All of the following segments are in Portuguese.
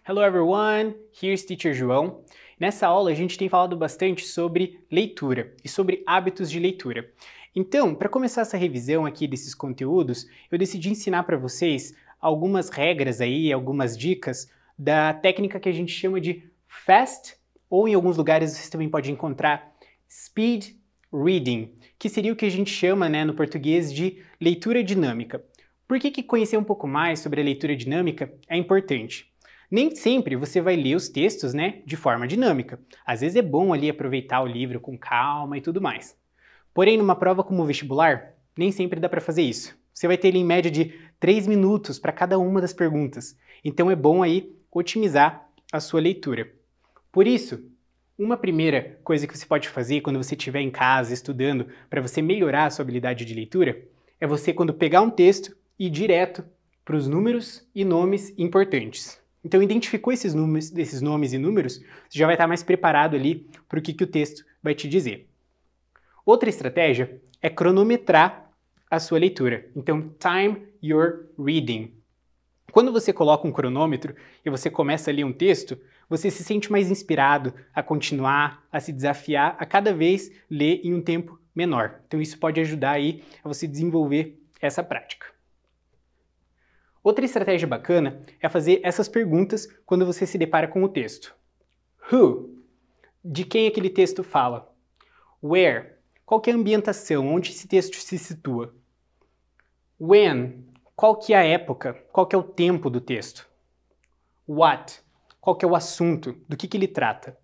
Hello everyone, here's Teacher João. Nessa aula a gente tem falado bastante sobre leitura e sobre hábitos de leitura. Então, para começar essa revisão aqui desses conteúdos, eu decidi ensinar para vocês algumas regras aí, algumas dicas da técnica que a gente chama de Fast, ou em alguns lugares você também pode encontrar Speed Reading, que seria o que a gente chama, no português de leitura dinâmica. Por que conhecer um pouco mais sobre a leitura dinâmica é importante? Nem sempre você vai ler os textos, de forma dinâmica. Às vezes é bom ali aproveitar o livro com calma e tudo mais. Porém, numa prova como o vestibular, nem sempre dá para fazer isso. Você vai ter ali em média de 3 minutos para cada uma das perguntas. Então é bom aí otimizar a sua leitura. Por isso, uma primeira coisa que você pode fazer quando você estiver em casa estudando para você melhorar a sua habilidade de leitura é você, quando pegar um texto, ir direto para os números e nomes importantes. Então, identificou esses nomes e números, você já vai estar mais preparado ali para o que o texto vai te dizer. Outra estratégia é cronometrar a sua leitura. Então, time your reading. Quando você coloca um cronômetro e você começa ali um texto, você se sente mais inspirado a continuar, a se desafiar, a cada vez ler em um tempo menor. Então, isso pode ajudar aí a você desenvolver essa prática. Outra estratégia bacana é fazer essas perguntas quando você se depara com o texto. Who? De quem aquele texto fala? Where? Qual que é a ambientação? Onde esse texto se situa? When? Qual que é a época? Qual que é o tempo do texto? What? Qual que é o assunto? Do que ele trata?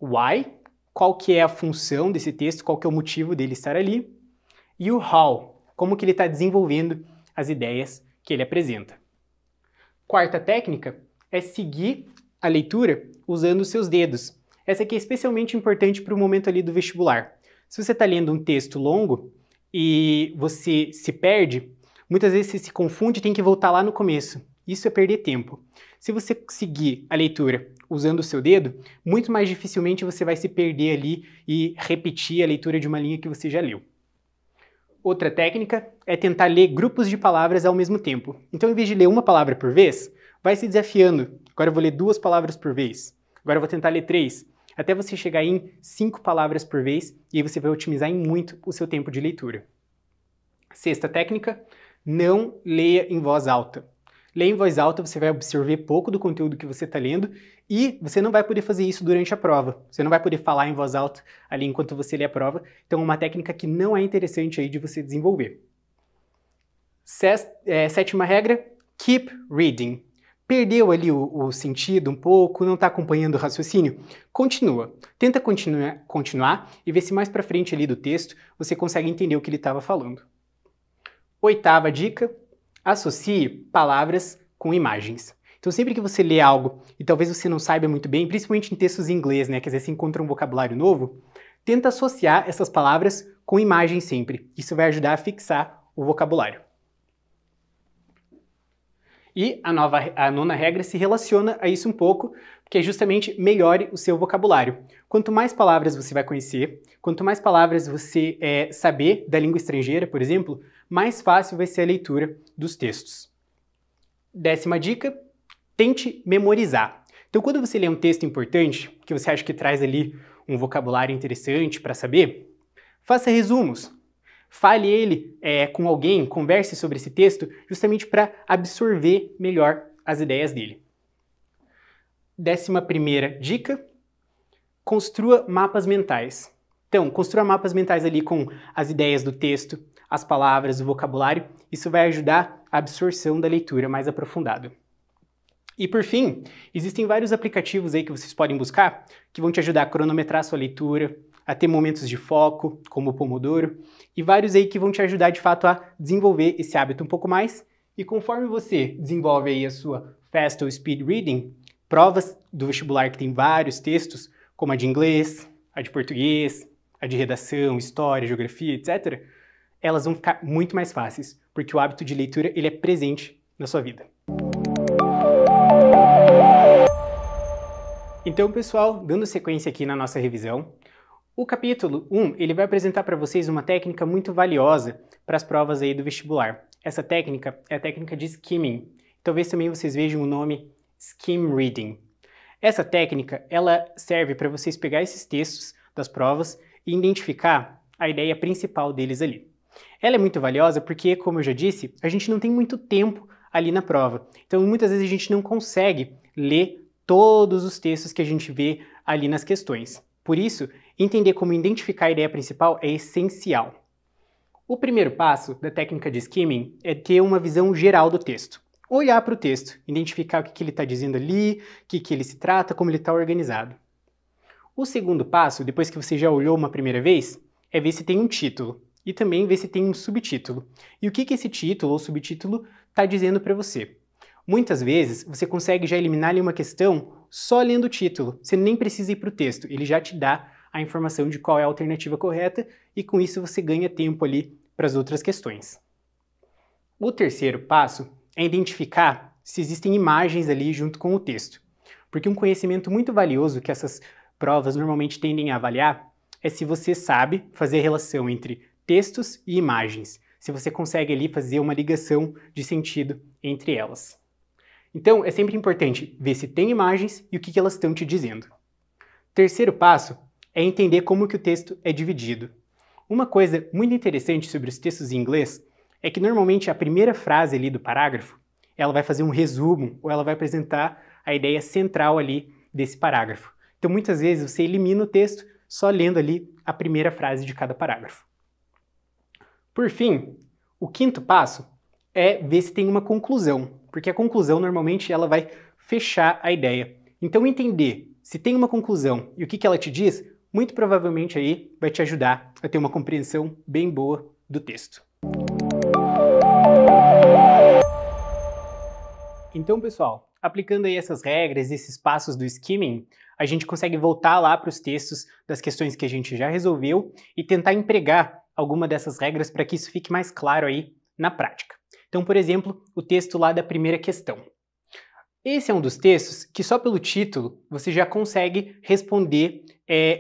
Why? Qual que é a função desse texto? Qual que é o motivo dele estar ali? E o how? Como que ele está desenvolvendo as ideias que ele apresenta. Quarta técnica é seguir a leitura usando os seus dedos. Essa aqui é especialmente importante para o momento ali do vestibular. Se você está lendo um texto longo e você se perde, muitas vezes você se confunde e tem que voltar lá no começo. Isso é perder tempo. Se você seguir a leitura usando o seu dedo, muito mais dificilmente você vai se perder ali e repetir a leitura de uma linha que você já leu. Outra técnica é tentar ler grupos de palavras ao mesmo tempo. Então, em vez de ler uma palavra por vez, vai se desafiando. Agora eu vou ler 2 palavras por vez. Agora eu vou tentar ler 3. Até você chegar em 5 palavras por vez, e aí você vai otimizar em muito o seu tempo de leitura. Sexta técnica, não leia em voz alta. Ler em voz alta, você vai absorver pouco do conteúdo que você está lendo e você não vai poder fazer isso durante a prova. Você não vai poder falar em voz alta ali enquanto você lê a prova. Então, é uma técnica que não é interessante aí de você desenvolver. Sétima regra, keep reading. Perdeu ali o sentido um pouco, não está acompanhando o raciocínio? Continua. Tenta continuar e ver se mais para frente ali do texto você consegue entender o que ele estava falando. Oitava dica, associe palavras com imagens. Então, sempre que você lê algo e talvez você não saiba muito bem, principalmente em textos em inglês, que às vezes você encontra um vocabulário novo, tenta associar essas palavras com imagens sempre. Isso vai ajudar a fixar o vocabulário. E a nona regra se relaciona a isso um pouco, que é justamente melhore o seu vocabulário. Quanto mais palavras você vai conhecer, quanto mais palavras você saber da língua estrangeira, por exemplo, mais fácil vai ser a leitura dos textos. 10ª dica, tente memorizar. Então, quando você lê um texto importante, que você acha que traz ali um vocabulário interessante para saber, faça resumos. Fale ele com alguém, converse sobre esse texto, justamente para absorver melhor as ideias dele. 11ª dica, construa mapas mentais. Então, construa mapas mentais ali com as ideias do texto, as palavras, o vocabulário. Isso vai ajudar a absorção da leitura mais aprofundada. E por fim, existem vários aplicativos aí que vocês podem buscar que vão te ajudar a cronometrar a sua leitura, a ter momentos de foco, como o Pomodoro, e vários aí que vão te ajudar de fato a desenvolver esse hábito um pouco mais. E conforme você desenvolve aí a sua Fast ou Speed Reading, provas do vestibular que tem vários textos, como a de inglês, a de português, a de redação, história, geografia, etc., elas vão ficar muito mais fáceis, porque o hábito de leitura ele é presente na sua vida. Então, pessoal, dando sequência aqui na nossa revisão, O capítulo 1, ele vai apresentar para vocês uma técnica muito valiosa para as provas aí do vestibular. Essa técnica é a técnica de skimming. Talvez também vocês vejam o nome skim reading. Essa técnica, ela serve para vocês pegar esses textos das provas e identificar a ideia principal deles ali. Ela é muito valiosa porque, como eu já disse, a gente não tem muito tempo ali na prova. Então, muitas vezes a gente não consegue ler todos os textos que a gente vê ali nas questões. Por isso, entender como identificar a ideia principal é essencial. O primeiro passo da técnica de skimming é ter uma visão geral do texto. Olhar para o texto, identificar o que ele está dizendo ali, o que ele se trata, como ele está organizado. O segundo passo, depois que você já olhou uma primeira vez, é ver se tem um título e também ver se tem um subtítulo. E o que esse título ou subtítulo está dizendo para você. Muitas vezes você consegue já eliminar ali uma questão só lendo o título, você nem precisa ir para o texto, ele já te dá a informação de qual é a alternativa correta e com isso você ganha tempo ali para as outras questões. O terceiro passo é identificar se existem imagens ali junto com o texto. Porque um conhecimento muito valioso que essas provas normalmente tendem a avaliar é se você sabe fazer a relação entre textos e imagens, se você consegue ali fazer uma ligação de sentido entre elas. Então, é sempre importante ver se tem imagens e o que elas estão te dizendo. Terceiro passo é entender como que o texto é dividido. Uma coisa muito interessante sobre os textos em inglês é que normalmente a primeira frase ali do parágrafo, ela vai fazer um resumo ou ela vai apresentar a ideia central ali desse parágrafo. Então muitas vezes você elimina o texto só lendo ali a primeira frase de cada parágrafo. Por fim, o quinto passo é ver se tem uma conclusão, porque a conclusão normalmente ela vai fechar a ideia. Então entender se tem uma conclusão e o que ela te diz, muito provavelmente aí vai te ajudar a ter uma compreensão bem boa do texto. Então, pessoal, aplicando aí essas regras, esses passos do skimming, a gente consegue voltar lá para os textos das questões que a gente já resolveu e tentar empregar alguma dessas regras para que isso fique mais claro aí na prática. Então, por exemplo, o texto lá da primeira questão. Esse é um dos textos que só pelo título você já consegue responder,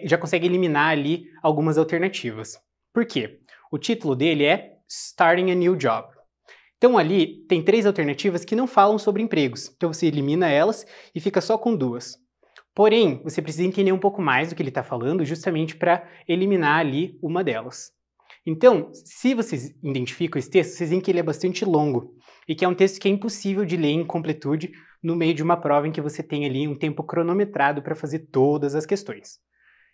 já consegue eliminar ali algumas alternativas. Por quê? O título dele é Starting a New Job. Então ali tem 3 alternativas que não falam sobre empregos, então você elimina elas e fica só com 2. Porém, você precisa entender um pouco mais do que ele está falando justamente para eliminar ali uma delas. Então, se vocês identificam esse texto, vocês veem que ele é bastante longo e que é um texto que é impossível de ler em completude no meio de uma prova em que você tem ali um tempo cronometrado para fazer todas as questões.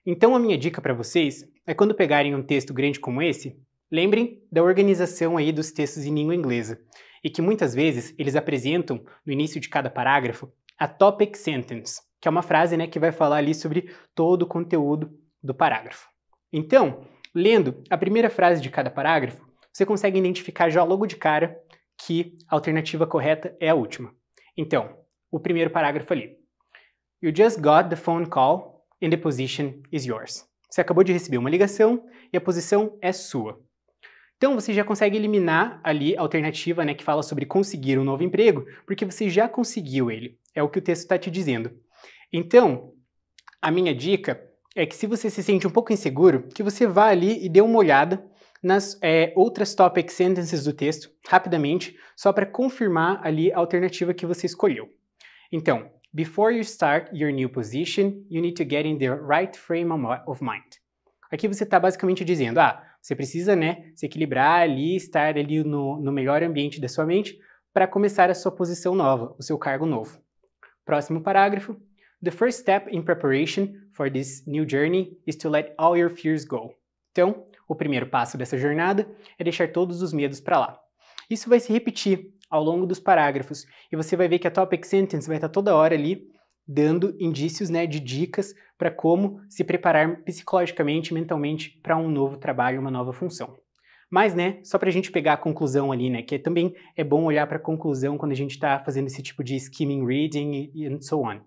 Então a minha dica para vocês é quando pegarem um texto grande como esse, lembrem da organização aí dos textos em língua inglesa e que muitas vezes eles apresentam no início de cada parágrafo a topic sentence, que é uma frase, né, que vai falar ali sobre todo o conteúdo do parágrafo. Então, lendo a primeira frase de cada parágrafo, você consegue identificar já logo de cara que a alternativa correta é a última. Então, o primeiro parágrafo ali. You just got the phone call and the position is yours. Você acabou de receber uma ligação e a posição é sua. Então você já consegue eliminar ali a alternativa, né, que fala sobre conseguir um novo emprego, porque você já conseguiu ele. É o que o texto está te dizendo. Então, a minha dica é que se você se sente um pouco inseguro, que você vá ali e dê uma olhada nas outras topic sentences do texto, rapidamente, só para confirmar ali a alternativa que você escolheu. Então, before you start your new position, you need to get in the right frame of mind. Aqui você está basicamente dizendo, você precisa, né, se equilibrar ali, estar ali no melhor ambiente da sua mente para começar a sua posição nova, o seu cargo novo. Próximo parágrafo. The first step in preparation for this new journey is to let all your fears go. Então, o primeiro passo dessa jornada é deixar todos os medos para lá. Isso vai se repetir ao longo dos parágrafos e você vai ver que a topic sentence vai estar toda hora ali dando indícios, né, de dicas para como se preparar psicologicamente e mentalmente para um novo trabalho, uma nova função. Mas, né, só para a gente pegar a conclusão ali, né, que também é bom olhar para a conclusão quando a gente está fazendo esse tipo de skimming reading and so on.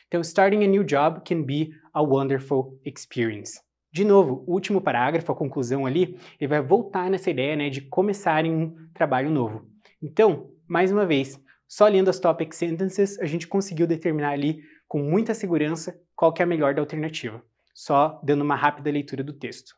Então, starting a new job can be a wonderful experience. De novo, o último parágrafo, a conclusão ali, ele vai voltar nessa ideia, né, de começarem um trabalho novo. Então, mais uma vez, só lendo as topic sentences, a gente conseguiu determinar ali com muita segurança qual que é a melhor da alternativa. só dando uma rápida leitura do texto.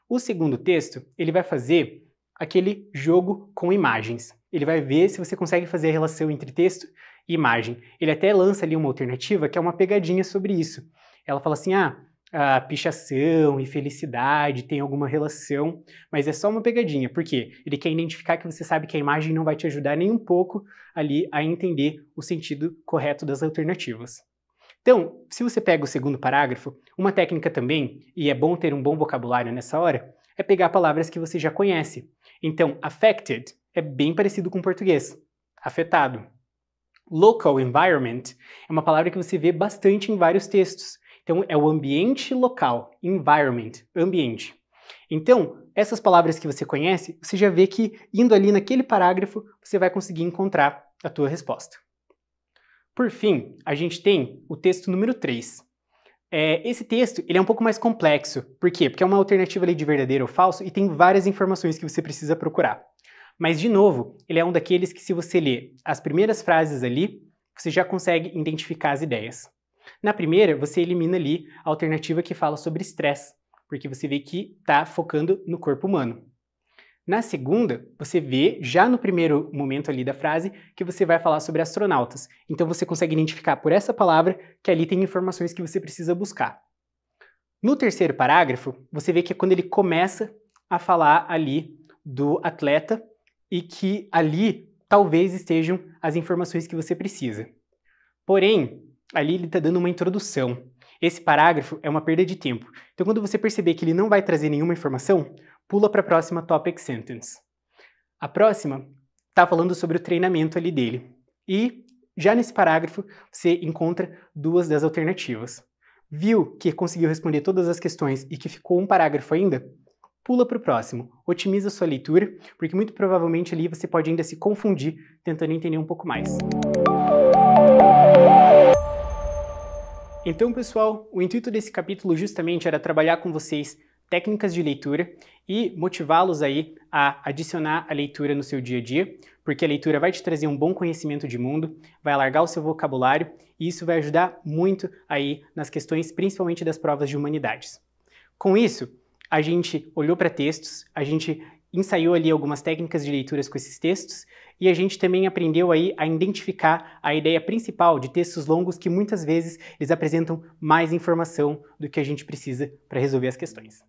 O segundo texto, ele vai fazer aquele jogo com imagens. Ele vai ver se você consegue fazer a relação entre texto e imagem. Ele até lança ali uma alternativa que é uma pegadinha sobre isso. Ela fala assim, a pichação e felicidade tem alguma relação, mas é só uma pegadinha. Por quê? Ele quer identificar que você sabe que a imagem não vai te ajudar nem um pouco ali a entender o sentido correto das alternativas. Então, se você pega o segundo parágrafo, uma técnica também, e é bom ter um bom vocabulário nessa hora, é pegar palavras que você já conhece. Então, affected é bem parecido com o português, afetado. Local environment é uma palavra que você vê bastante em vários textos. Então, é o ambiente local, environment, ambiente. Então, essas palavras que você conhece, você já vê que indo ali naquele parágrafo, você vai conseguir encontrar a tua resposta. Por fim, a gente tem o texto número 3. Esse texto ele é um pouco mais complexo. Por quê? Porque é uma alternativa ali de verdadeiro ou falso e tem várias informações que você precisa procurar. Mas, de novo, ele é um daqueles que se você ler as primeiras frases ali, você já consegue identificar as ideias. Na primeira, você elimina ali a alternativa que fala sobre estresse, porque você vê que está focando no corpo humano. Na segunda, você vê, já no primeiro momento ali da frase, que você vai falar sobre astronautas. Então você consegue identificar por essa palavra que ali tem informações que você precisa buscar. No terceiro parágrafo, você vê que é quando ele começa a falar ali do atleta e que ali talvez estejam as informações que você precisa. Porém, ali ele está dando uma introdução. Esse parágrafo é uma perda de tempo. Então quando você perceber que ele não vai trazer nenhuma informação, pula para a próxima topic sentence. A próxima está falando sobre o treinamento ali dele. E já nesse parágrafo você encontra duas das alternativas. Viu que conseguiu responder todas as questões e que ficou um parágrafo ainda? Pula para o próximo. Otimiza sua leitura, porque muito provavelmente ali você pode ainda se confundir tentando entender um pouco mais. Então, pessoal, o intuito desse capítulo justamente era trabalhar com vocês técnicas de leitura e motivá-los aí a adicionar a leitura no seu dia a dia, porque a leitura vai te trazer um bom conhecimento de mundo, vai alargar o seu vocabulário e isso vai ajudar muito aí nas questões, principalmente das provas de humanidades. Com isso, a gente olhou para textos, a gente ensaiou ali algumas técnicas de leituras com esses textos e a gente também aprendeu aí a identificar a ideia principal de textos longos que muitas vezes eles apresentam mais informação do que a gente precisa para resolver as questões.